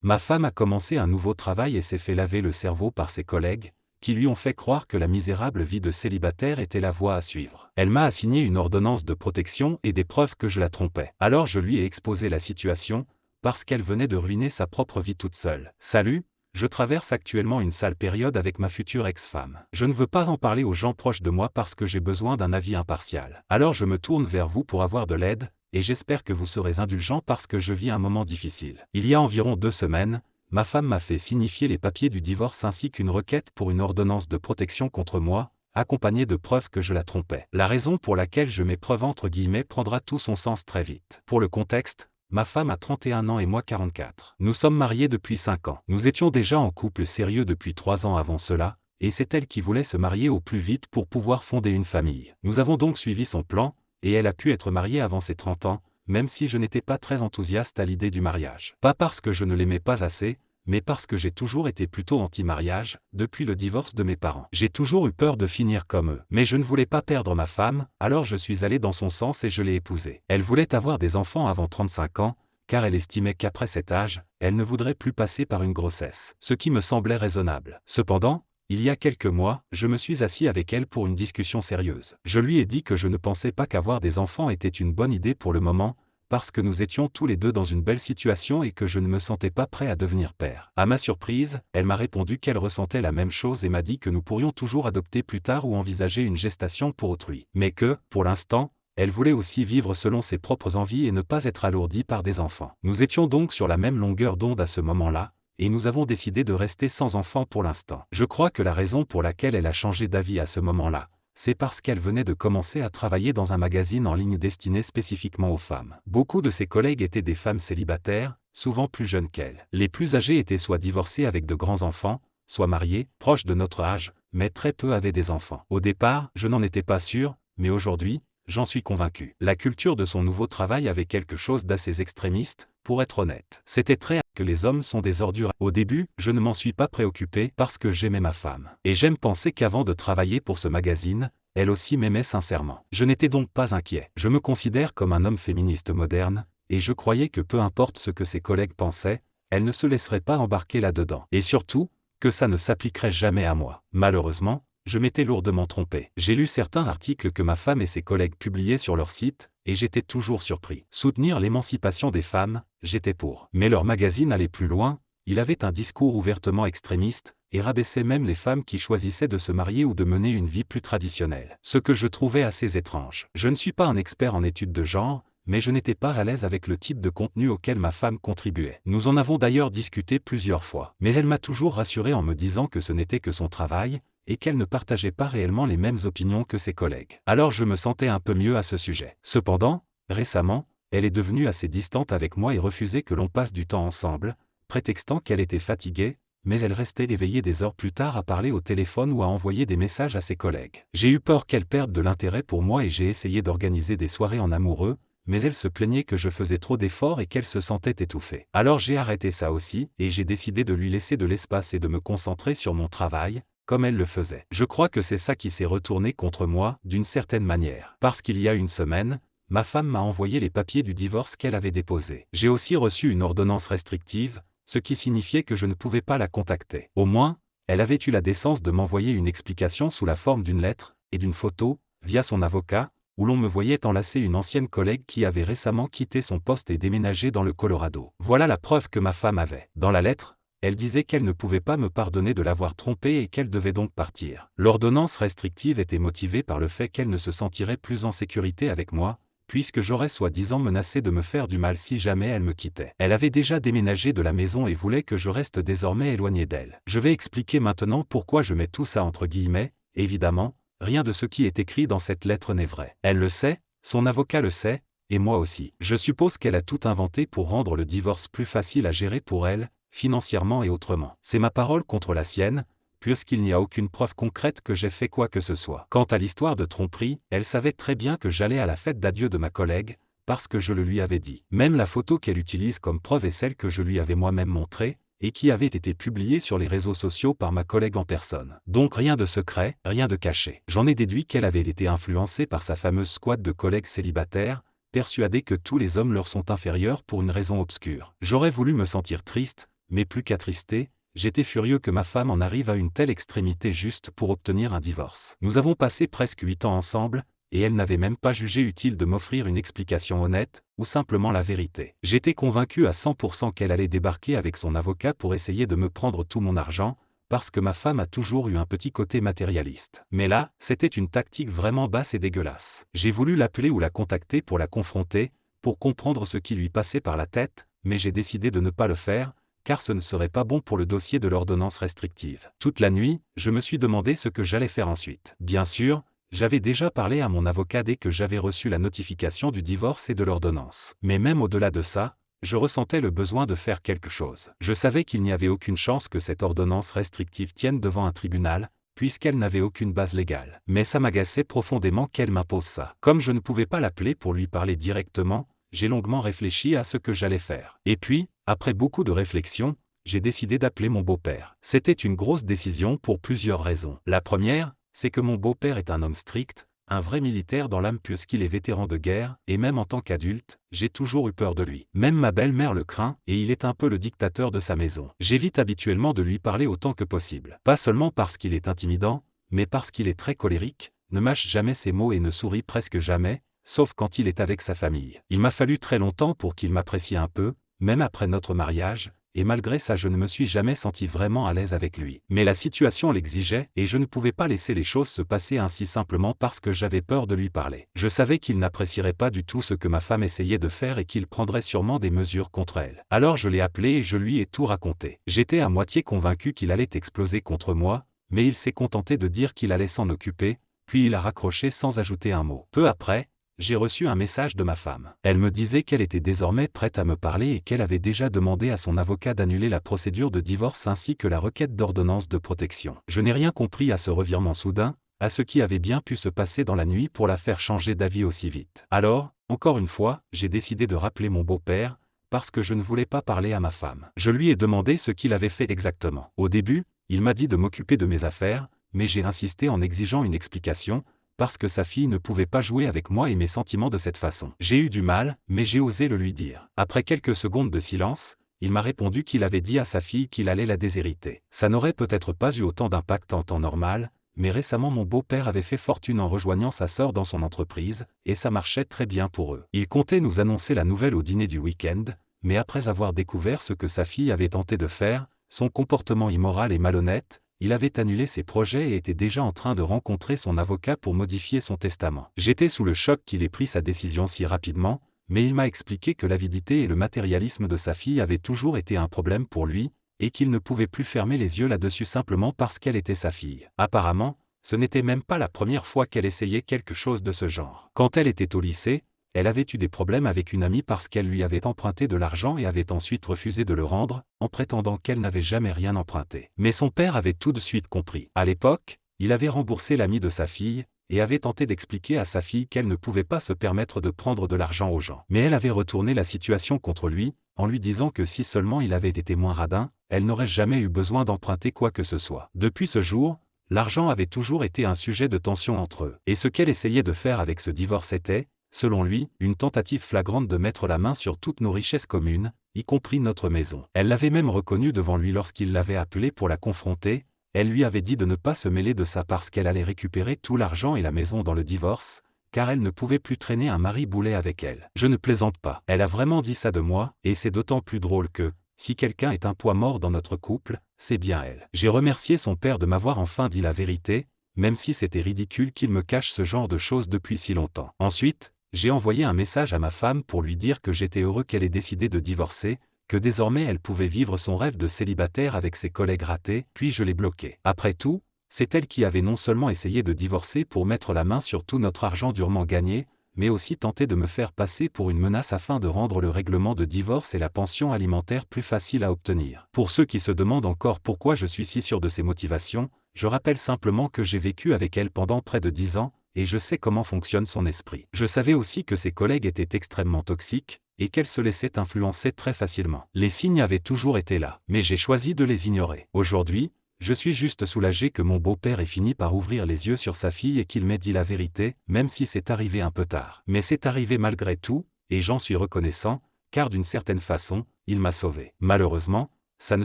ma femme a commencé un nouveau travail et s'est fait laver le cerveau par ses collègues, qui lui ont fait croire que la misérable vie de célibataire était la voie à suivre. Elle m'a assigné une ordonnance de protection et des preuves que je la trompais. Alors je lui ai exposé la situation, parce qu'elle venait de ruiner sa propre vie toute seule. Salut, je traverse actuellement une sale période avec ma future ex-femme. Je ne veux pas en parler aux gens proches de moi parce que j'ai besoin d'un avis impartial. Alors je me tourne vers vous pour avoir de l'aide, et j'espère que vous serez indulgents parce que je vis un moment difficile. Il y a environ 2 semaines, ma femme m'a fait signifier les papiers du divorce ainsi qu'une requête pour une ordonnance de protection contre moi, accompagnée de preuves que je la trompais. La raison pour laquelle je mets preuve entre guillemets prendra tout son sens très vite. Pour le contexte, ma femme a 31 ans et moi 44. Nous sommes mariés depuis 5 ans. Nous étions déjà en couple sérieux depuis 3 ans avant cela, et c'est elle qui voulait se marier au plus vite pour pouvoir fonder une famille. Nous avons donc suivi son plan, et elle a pu être mariée avant ses 30 ans, même si je n'étais pas très enthousiaste à l'idée du mariage. Pas parce que je ne l'aimais pas assez, mais parce que j'ai toujours été plutôt anti-mariage, depuis le divorce de mes parents. J'ai toujours eu peur de finir comme eux. Mais je ne voulais pas perdre ma femme, alors je suis allé dans son sens et je l'ai épousée. Elle voulait avoir des enfants avant 35 ans, car elle estimait qu'après cet âge, elle ne voudrait plus passer par une grossesse. Ce qui me semblait raisonnable. Cependant, il y a quelques mois, je me suis assis avec elle pour une discussion sérieuse. Je lui ai dit que je ne pensais pas qu'avoir des enfants était une bonne idée pour le moment, parce que nous étions tous les deux dans une belle situation et que je ne me sentais pas prêt à devenir père. À ma surprise, elle m'a répondu qu'elle ressentait la même chose et m'a dit que nous pourrions toujours adopter plus tard ou envisager une gestation pour autrui. Mais que, pour l'instant, elle voulait aussi vivre selon ses propres envies et ne pas être alourdie par des enfants. Nous étions donc sur la même longueur d'onde à ce moment-là, et nous avons décidé de rester sans enfants pour l'instant. Je crois que la raison pour laquelle elle a changé d'avis à ce moment-là, c'est parce qu'elle venait de commencer à travailler dans un magazine en ligne destiné spécifiquement aux femmes. Beaucoup de ses collègues étaient des femmes célibataires, souvent plus jeunes qu'elle. Les plus âgés étaient soit divorcés avec de grands enfants, soit mariés, proches de notre âge, mais très peu avaient des enfants. Au départ, je n'en étais pas sûr, mais aujourd'hui, j'en suis convaincu. La culture de son nouveau travail avait quelque chose d'assez extrémiste, pour être honnête. C'était très que les hommes sont des ordures. Au début, je ne m'en suis pas préoccupé parce que j'aimais ma femme. Et j'aime penser qu'avant de travailler pour ce magazine, elle aussi m'aimait sincèrement. Je n'étais donc pas inquiet. Je me considère comme un homme féministe moderne, et je croyais que peu importe ce que ses collègues pensaient, elle ne se laisserait pas embarquer là-dedans. Et surtout, que ça ne s'appliquerait jamais à moi. Malheureusement, je m'étais lourdement trompé. J'ai lu certains articles que ma femme et ses collègues publiaient sur leur site, et j'étais toujours surpris. Soutenir l'émancipation des femmes, j'étais pour. Mais leur magazine allait plus loin, il avait un discours ouvertement extrémiste, et rabaissait même les femmes qui choisissaient de se marier ou de mener une vie plus traditionnelle. Ce que je trouvais assez étrange. Je ne suis pas un expert en études de genre, mais je n'étais pas à l'aise avec le type de contenu auquel ma femme contribuait. Nous en avons d'ailleurs discuté plusieurs fois. Mais elle m'a toujours rassuré en me disant que ce n'était que son travail, et qu'elle ne partageait pas réellement les mêmes opinions que ses collègues. Alors je me sentais un peu mieux à ce sujet. Cependant, récemment, elle est devenue assez distante avec moi et refusait que l'on passe du temps ensemble, prétextant qu'elle était fatiguée, mais elle restait éveillée des heures plus tard à parler au téléphone ou à envoyer des messages à ses collègues. J'ai eu peur qu'elle perde de l'intérêt pour moi et j'ai essayé d'organiser des soirées en amoureux, mais elle se plaignait que je faisais trop d'efforts et qu'elle se sentait étouffée. Alors j'ai arrêté ça aussi, et j'ai décidé de lui laisser de l'espace et de me concentrer sur mon travail, comme elle le faisait. Je crois que c'est ça qui s'est retourné contre moi, d'une certaine manière. Parce qu'il y a une semaine, ma femme m'a envoyé les papiers du divorce qu'elle avait déposés. J'ai aussi reçu une ordonnance restrictive, ce qui signifiait que je ne pouvais pas la contacter. Au moins, elle avait eu la décence de m'envoyer une explication sous la forme d'une lettre, et d'une photo, via son avocat, où l'on me voyait enlacer une ancienne collègue qui avait récemment quitté son poste et déménagé dans le Colorado. Voilà la preuve que ma femme avait. Dans la lettre, elle disait qu'elle ne pouvait pas me pardonner de l'avoir trompée et qu'elle devait donc partir. L'ordonnance restrictive était motivée par le fait qu'elle ne se sentirait plus en sécurité avec moi, puisque j'aurais soi-disant menacé de me faire du mal si jamais elle me quittait. Elle avait déjà déménagé de la maison et voulait que je reste désormais éloigné d'elle. Je vais expliquer maintenant pourquoi je mets tout ça entre guillemets. Évidemment, rien de ce qui est écrit dans cette lettre n'est vrai. Elle le sait, son avocat le sait, et moi aussi. Je suppose qu'elle a tout inventé pour rendre le divorce plus facile à gérer pour elle, financièrement et autrement. C'est ma parole contre la sienne, puisqu'il n'y a aucune preuve concrète que j'ai fait quoi que ce soit. Quant à l'histoire de tromperie, elle savait très bien que j'allais à la fête d'adieu de ma collègue, parce que je le lui avais dit. Même la photo qu'elle utilise comme preuve est celle que je lui avais moi-même montrée, et qui avait été publiée sur les réseaux sociaux par ma collègue en personne. Donc rien de secret, rien de caché. J'en ai déduit qu'elle avait été influencée par sa fameuse squad de collègues célibataires, persuadée que tous les hommes leur sont inférieurs pour une raison obscure. J'aurais voulu me sentir triste, mais plus qu'attristé, j'étais furieux que ma femme en arrive à une telle extrémité juste pour obtenir un divorce. Nous avons passé presque 8 ans ensemble, et elle n'avait même pas jugé utile de m'offrir une explication honnête, ou simplement la vérité. J'étais convaincu à 100% qu'elle allait débarquer avec son avocat pour essayer de me prendre tout mon argent, parce que ma femme a toujours eu un petit côté matérialiste. Mais là, c'était une tactique vraiment basse et dégueulasse. J'ai voulu l'appeler ou la contacter pour la confronter, pour comprendre ce qui lui passait par la tête, mais j'ai décidé de ne pas le faire, car ce ne serait pas bon pour le dossier de l'ordonnance restrictive. Toute la nuit, je me suis demandé ce que j'allais faire ensuite. Bien sûr, j'avais déjà parlé à mon avocat dès que j'avais reçu la notification du divorce et de l'ordonnance. Mais même au-delà de ça, je ressentais le besoin de faire quelque chose. Je savais qu'il n'y avait aucune chance que cette ordonnance restrictive tienne devant un tribunal, puisqu'elle n'avait aucune base légale. Mais ça m'agaçait profondément qu'elle m'impose ça. Comme je ne pouvais pas l'appeler pour lui parler directement, j'ai longuement réfléchi à ce que j'allais faire. Et puis, après beaucoup de réflexion, j'ai décidé d'appeler mon beau-père. C'était une grosse décision pour plusieurs raisons. La première, c'est que mon beau-père est un homme strict, un vrai militaire dans l'âme puisqu'il est vétéran de guerre, et même en tant qu'adulte, j'ai toujours eu peur de lui. Même ma belle-mère le craint, et il est un peu le dictateur de sa maison. J'évite habituellement de lui parler autant que possible. Pas seulement parce qu'il est intimidant, mais parce qu'il est très colérique, ne mâche jamais ses mots et ne sourit presque jamais, sauf quand il est avec sa famille. Il m'a fallu très longtemps pour qu'il m'apprécie un peu, même après notre mariage, et malgré ça je ne me suis jamais senti vraiment à l'aise avec lui. Mais la situation l'exigeait, et je ne pouvais pas laisser les choses se passer ainsi simplement parce que j'avais peur de lui parler. Je savais qu'il n'apprécierait pas du tout ce que ma femme essayait de faire et qu'il prendrait sûrement des mesures contre elle. Alors je l'ai appelé et je lui ai tout raconté. J'étais à moitié convaincu qu'il allait exploser contre moi, mais il s'est contenté de dire qu'il allait s'en occuper, puis il a raccroché sans ajouter un mot. Peu après, j'ai reçu un message de ma femme. Elle me disait qu'elle était désormais prête à me parler et qu'elle avait déjà demandé à son avocat d'annuler la procédure de divorce ainsi que la requête d'ordonnance de protection. Je n'ai rien compris à ce revirement soudain, à ce qui avait bien pu se passer dans la nuit pour la faire changer d'avis aussi vite. Alors, encore une fois, j'ai décidé de rappeler mon beau-père, parce que je ne voulais pas parler à ma femme. Je lui ai demandé ce qu'il avait fait exactement. Au début, il m'a dit de m'occuper de mes affaires, mais j'ai insisté en exigeant une explication, parce que sa fille ne pouvait pas jouer avec moi et mes sentiments de cette façon. J'ai eu du mal, mais j'ai osé le lui dire. Après quelques secondes de silence, il m'a répondu qu'il avait dit à sa fille qu'il allait la déshériter. Ça n'aurait peut-être pas eu autant d'impact en temps normal, mais récemment mon beau-père avait fait fortune en rejoignant sa sœur dans son entreprise, et ça marchait très bien pour eux. Il comptait nous annoncer la nouvelle au dîner du week-end, mais après avoir découvert ce que sa fille avait tenté de faire, son comportement immoral et malhonnête, il avait annulé ses projets et était déjà en train de rencontrer son avocat pour modifier son testament. J'étais sous le choc qu'il ait pris sa décision si rapidement, mais il m'a expliqué que l'avidité et le matérialisme de sa fille avaient toujours été un problème pour lui, et qu'il ne pouvait plus fermer les yeux là-dessus simplement parce qu'elle était sa fille. Apparemment, ce n'était même pas la première fois qu'elle essayait quelque chose de ce genre. Quand elle était au lycée, elle avait eu des problèmes avec une amie parce qu'elle lui avait emprunté de l'argent et avait ensuite refusé de le rendre, en prétendant qu'elle n'avait jamais rien emprunté. Mais son père avait tout de suite compris. À l'époque, il avait remboursé l'amie de sa fille, et avait tenté d'expliquer à sa fille qu'elle ne pouvait pas se permettre de prendre de l'argent aux gens. Mais elle avait retourné la situation contre lui, en lui disant que si seulement il avait été moins radin, elle n'aurait jamais eu besoin d'emprunter quoi que ce soit. Depuis ce jour, l'argent avait toujours été un sujet de tension entre eux. Et ce qu'elle essayait de faire avec ce divorce était, selon lui, une tentative flagrante de mettre la main sur toutes nos richesses communes, y compris notre maison. Elle l'avait même reconnu devant lui lorsqu'il l'avait appelée pour la confronter, elle lui avait dit de ne pas se mêler de ça parce qu'elle allait récupérer tout l'argent et la maison dans le divorce, car elle ne pouvait plus traîner un mari boulet avec elle. Je ne plaisante pas. Elle a vraiment dit ça de moi, et c'est d'autant plus drôle que, si quelqu'un est un poids mort dans notre couple, c'est bien elle. J'ai remercié son père de m'avoir enfin dit la vérité, même si c'était ridicule qu'il me cache ce genre de choses depuis si longtemps. Ensuite, j'ai envoyé un message à ma femme pour lui dire que j'étais heureux qu'elle ait décidé de divorcer, que désormais elle pouvait vivre son rêve de célibataire avec ses collègues ratés, puis je l'ai bloquée. Après tout, c'est elle qui avait non seulement essayé de divorcer pour mettre la main sur tout notre argent durement gagné, mais aussi tenté de me faire passer pour une menace afin de rendre le règlement de divorce et la pension alimentaire plus facile à obtenir. Pour ceux qui se demandent encore pourquoi je suis si sûr de ses motivations, je rappelle simplement que j'ai vécu avec elle pendant près de 10 ans, et je sais comment fonctionne son esprit. Je savais aussi que ses collègues étaient extrêmement toxiques, et qu'elle se laissait influencer très facilement. Les signes avaient toujours été là, mais j'ai choisi de les ignorer. Aujourd'hui, je suis juste soulagé que mon beau-père ait fini par ouvrir les yeux sur sa fille et qu'il m'ait dit la vérité, même si c'est arrivé un peu tard. Mais c'est arrivé malgré tout, et j'en suis reconnaissant, car d'une certaine façon, il m'a sauvé. Malheureusement, ça ne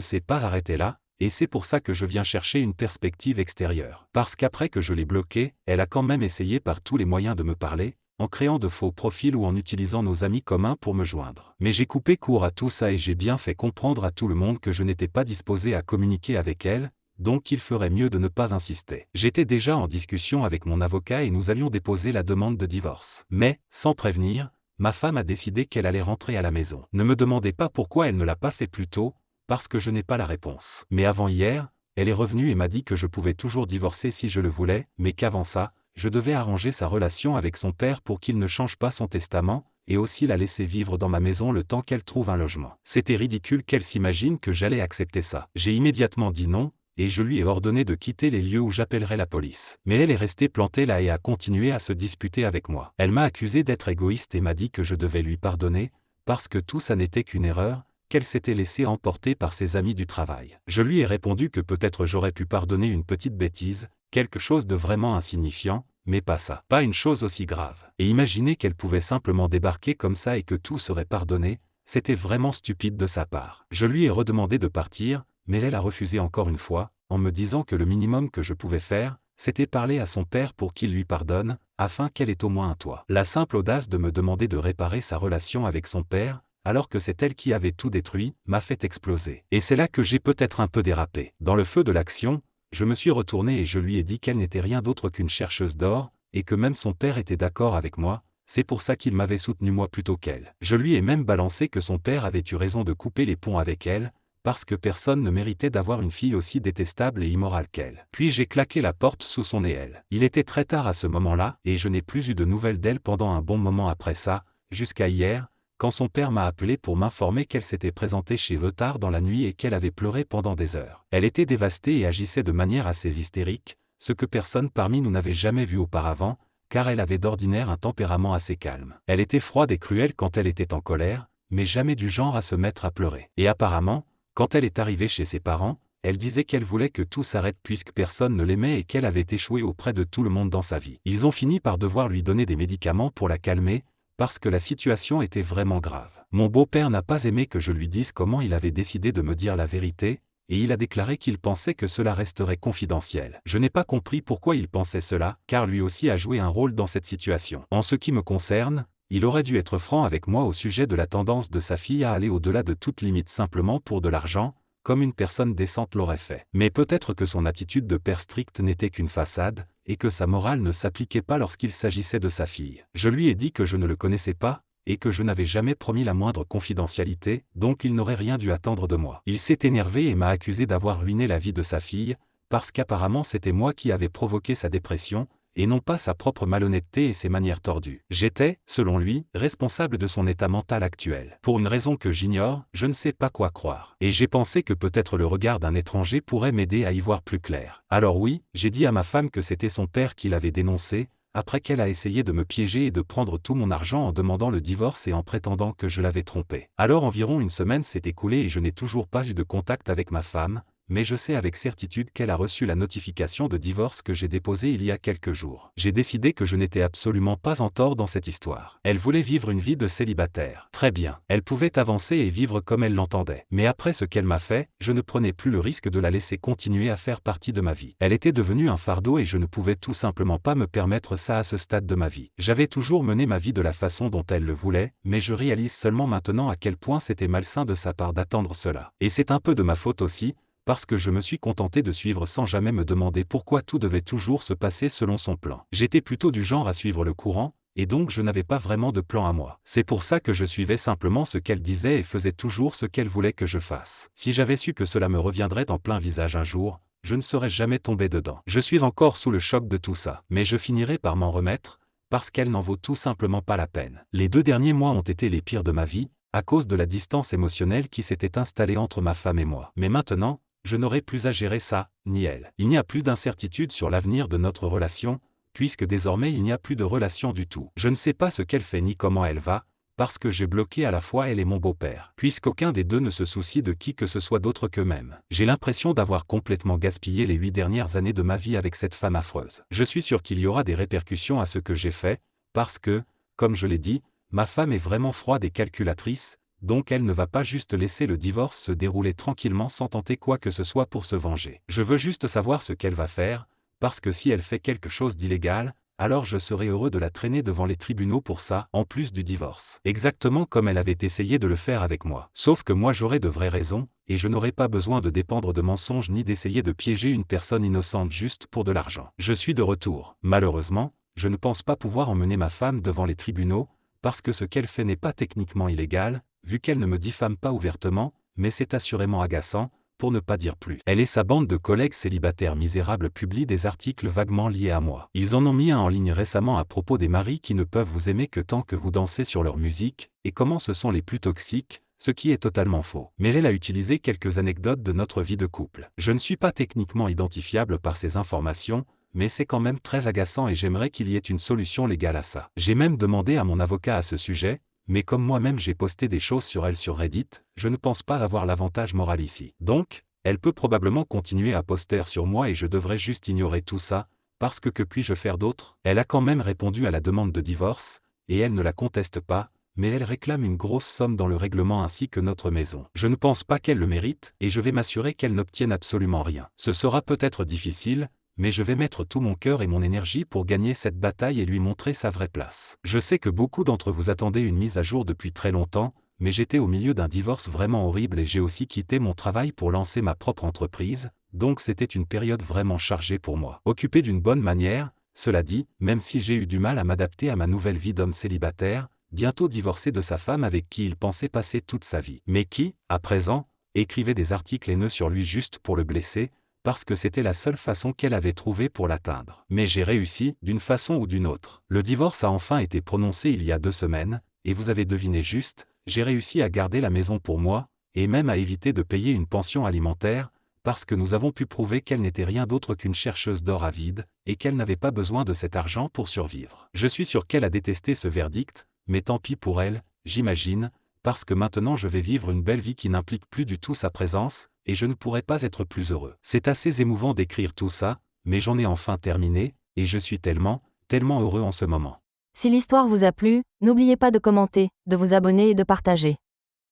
s'est pas arrêté là, et c'est pour ça que je viens chercher une perspective extérieure. Parce qu'après que je l'ai bloquée, elle a quand même essayé par tous les moyens de me parler, en créant de faux profils ou en utilisant nos amis communs pour me joindre. Mais j'ai coupé court à tout ça et j'ai bien fait comprendre à tout le monde que je n'étais pas disposé à communiquer avec elle, donc il ferait mieux de ne pas insister. J'étais déjà en discussion avec mon avocat et nous allions déposer la demande de divorce. Mais, sans prévenir, ma femme a décidé qu'elle allait rentrer à la maison. Ne me demandez pas pourquoi elle ne l'a pas fait plus tôt, parce que je n'ai pas la réponse. Mais avant hier, elle est revenue et m'a dit que je pouvais toujours divorcer si je le voulais, mais qu'avant ça, je devais arranger sa relation avec son père pour qu'il ne change pas son testament, et aussi la laisser vivre dans ma maison le temps qu'elle trouve un logement. C'était ridicule qu'elle s'imagine que j'allais accepter ça. J'ai immédiatement dit non, et je lui ai ordonné de quitter les lieux où j'appellerais la police. Mais elle est restée plantée là et a continué à se disputer avec moi. Elle m'a accusé d'être égoïste et m'a dit que je devais lui pardonner, parce que tout ça n'était qu'une erreur, qu'elle s'était laissée emporter par ses amis du travail. Je lui ai répondu que peut-être j'aurais pu pardonner une petite bêtise, quelque chose de vraiment insignifiant, mais pas ça. Pas une chose aussi grave. Et imaginer qu'elle pouvait simplement débarquer comme ça et que tout serait pardonné, c'était vraiment stupide de sa part. Je lui ai redemandé de partir, mais elle a refusé encore une fois, en me disant que le minimum que je pouvais faire, c'était parler à son père pour qu'il lui pardonne, afin qu'elle ait au moins un toit. La simple audace de me demander de réparer sa relation avec son père, alors que c'est elle qui avait tout détruit, m'a fait exploser. Et c'est là que j'ai peut-être un peu dérapé. Dans le feu de l'action, je me suis retourné et je lui ai dit qu'elle n'était rien d'autre qu'une chercheuse d'or, et que même son père était d'accord avec moi, c'est pour ça qu'il m'avait soutenu moi plutôt qu'elle. Je lui ai même balancé que son père avait eu raison de couper les ponts avec elle, parce que personne ne méritait d'avoir une fille aussi détestable et immorale qu'elle. Puis j'ai claqué la porte sous son aile. Il était très tard à ce moment-là, et je n'ai plus eu de nouvelles d'elle pendant un bon moment après ça, jusqu'à hier, quand son père m'a appelé pour m'informer qu'elle s'était présentée chez eux tard dans la nuit et qu'elle avait pleuré pendant des heures. Elle était dévastée et agissait de manière assez hystérique, ce que personne parmi nous n'avait jamais vu auparavant, car elle avait d'ordinaire un tempérament assez calme. Elle était froide et cruelle quand elle était en colère, mais jamais du genre à se mettre à pleurer. Et apparemment, quand elle est arrivée chez ses parents, elle disait qu'elle voulait que tout s'arrête puisque personne ne l'aimait et qu'elle avait échoué auprès de tout le monde dans sa vie. Ils ont fini par devoir lui donner des médicaments pour la calmer, parce que la situation était vraiment grave. Mon beau-père n'a pas aimé que je lui dise comment il avait décidé de me dire la vérité, et il a déclaré qu'il pensait que cela resterait confidentiel. Je n'ai pas compris pourquoi il pensait cela, car lui aussi a joué un rôle dans cette situation. En ce qui me concerne, il aurait dû être franc avec moi au sujet de la tendance de sa fille à aller au-delà de toute limite simplement pour de l'argent, comme une personne décente l'aurait fait. Mais peut-être que son attitude de père strict n'était qu'une façade, et que sa morale ne s'appliquait pas lorsqu'il s'agissait de sa fille. Je lui ai dit que je ne le connaissais pas, et que je n'avais jamais promis la moindre confidentialité, donc il n'aurait rien dû attendre de moi. Il s'est énervé et m'a accusé d'avoir ruiné la vie de sa fille, parce qu'apparemment c'était moi qui avais provoqué sa dépression, et non pas sa propre malhonnêteté et ses manières tordues. J'étais, selon lui, responsable de son état mental actuel. Pour une raison que j'ignore, je ne sais pas quoi croire. Et j'ai pensé que peut-être le regard d'un étranger pourrait m'aider à y voir plus clair. Alors oui, j'ai dit à ma femme que c'était son père qui l'avait dénoncé, après qu'elle a essayé de me piéger et de prendre tout mon argent en demandant le divorce et en prétendant que je l'avais trompée. Alors environ une semaine s'est écoulée et je n'ai toujours pas eu de contact avec ma femme, mais je sais avec certitude qu'elle a reçu la notification de divorce que j'ai déposée il y a quelques jours. J'ai décidé que je n'étais absolument pas en tort dans cette histoire. Elle voulait vivre une vie de célibataire. Très bien. Elle pouvait avancer et vivre comme elle l'entendait. Mais après ce qu'elle m'a fait, je ne prenais plus le risque de la laisser continuer à faire partie de ma vie. Elle était devenue un fardeau et je ne pouvais tout simplement pas me permettre ça à ce stade de ma vie. J'avais toujours mené ma vie de la façon dont elle le voulait, mais je réalise seulement maintenant à quel point c'était malsain de sa part d'attendre cela. Et c'est un peu de ma faute aussi, parce que je me suis contenté de suivre sans jamais me demander pourquoi tout devait toujours se passer selon son plan. J'étais plutôt du genre à suivre le courant, et donc je n'avais pas vraiment de plan à moi. C'est pour ça que je suivais simplement ce qu'elle disait et faisais toujours ce qu'elle voulait que je fasse. Si j'avais su que cela me reviendrait en plein visage un jour, je ne serais jamais tombé dedans. Je suis encore sous le choc de tout ça, mais je finirai par m'en remettre, parce qu'elle n'en vaut tout simplement pas la peine. Les 2 derniers mois ont été les pires de ma vie, à cause de la distance émotionnelle qui s'était installée entre ma femme et moi. Mais maintenant, je n'aurai plus à gérer ça, ni elle. Il n'y a plus d'incertitude sur l'avenir de notre relation, puisque désormais il n'y a plus de relation du tout. Je ne sais pas ce qu'elle fait ni comment elle va, parce que j'ai bloqué à la fois elle et mon beau-père, puisqu'aucun des deux ne se soucie de qui que ce soit d'autre qu'eux-mêmes. J'ai l'impression d'avoir complètement gaspillé les 8 dernières années de ma vie avec cette femme affreuse. Je suis sûr qu'il y aura des répercussions à ce que j'ai fait, parce que, comme je l'ai dit, ma femme est vraiment froide et calculatrice, donc elle ne va pas juste laisser le divorce se dérouler tranquillement sans tenter quoi que ce soit pour se venger. Je veux juste savoir ce qu'elle va faire, parce que si elle fait quelque chose d'illégal, alors je serai heureux de la traîner devant les tribunaux pour ça, en plus du divorce. Exactement comme elle avait essayé de le faire avec moi. Sauf que moi j'aurais de vraies raisons, et je n'aurais pas besoin de dépendre de mensonges ni d'essayer de piéger une personne innocente juste pour de l'argent. Je suis de retour. Malheureusement, je ne pense pas pouvoir emmener ma femme devant les tribunaux, parce que ce qu'elle fait n'est pas techniquement illégal, vu qu'elle ne me diffame pas ouvertement, mais c'est assurément agaçant, pour ne pas dire plus. Elle et sa bande de collègues célibataires misérables publient des articles vaguement liés à moi. Ils en ont mis un en ligne récemment à propos des maris qui ne peuvent vous aimer que tant que vous dansez sur leur musique, et comment ce sont les plus toxiques, ce qui est totalement faux. Mais elle a utilisé quelques anecdotes de notre vie de couple. Je ne suis pas techniquement identifiable par ces informations, mais c'est quand même très agaçant et j'aimerais qu'il y ait une solution légale à ça. J'ai même demandé à mon avocat à ce sujet, mais comme moi-même j'ai posté des choses sur elle sur Reddit, je ne pense pas avoir l'avantage moral ici. Donc, elle peut probablement continuer à poster sur moi et je devrais juste ignorer tout ça, parce que puis-je faire d'autre? Elle a quand même répondu à la demande de divorce, et elle ne la conteste pas, mais elle réclame une grosse somme dans le règlement ainsi que notre maison. Je ne pense pas qu'elle le mérite, et je vais m'assurer qu'elle n'obtienne absolument rien. Ce sera peut-être difficile, mais je vais mettre tout mon cœur et mon énergie pour gagner cette bataille et lui montrer sa vraie place. Je sais que beaucoup d'entre vous attendaient une mise à jour depuis très longtemps, mais j'étais au milieu d'un divorce vraiment horrible et j'ai aussi quitté mon travail pour lancer ma propre entreprise, donc c'était une période vraiment chargée pour moi. Occupé d'une bonne manière, cela dit, même si j'ai eu du mal à m'adapter à ma nouvelle vie d'homme célibataire, bientôt divorcé de sa femme avec qui il pensait passer toute sa vie, mais qui, à présent, écrivait des articles haineux sur lui juste pour le blesser, parce que c'était la seule façon qu'elle avait trouvée pour l'atteindre. Mais j'ai réussi, d'une façon ou d'une autre. Le divorce a enfin été prononcé il y a 2 semaines, et vous avez deviné juste, j'ai réussi à garder la maison pour moi, et même à éviter de payer une pension alimentaire, parce que nous avons pu prouver qu'elle n'était rien d'autre qu'une chercheuse d'or avide, et qu'elle n'avait pas besoin de cet argent pour survivre. Je suis sûr qu'elle a détesté ce verdict, mais tant pis pour elle, j'imagine, parce que maintenant je vais vivre une belle vie qui n'implique plus du tout sa présence, et je ne pourrai pas être plus heureux. C'est assez émouvant d'écrire tout ça, mais j'en ai enfin terminé, et je suis tellement heureux en ce moment. Si l'histoire vous a plu, n'oubliez pas de commenter, de vous abonner et de partager.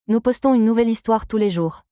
Nous postons une nouvelle histoire tous les jours.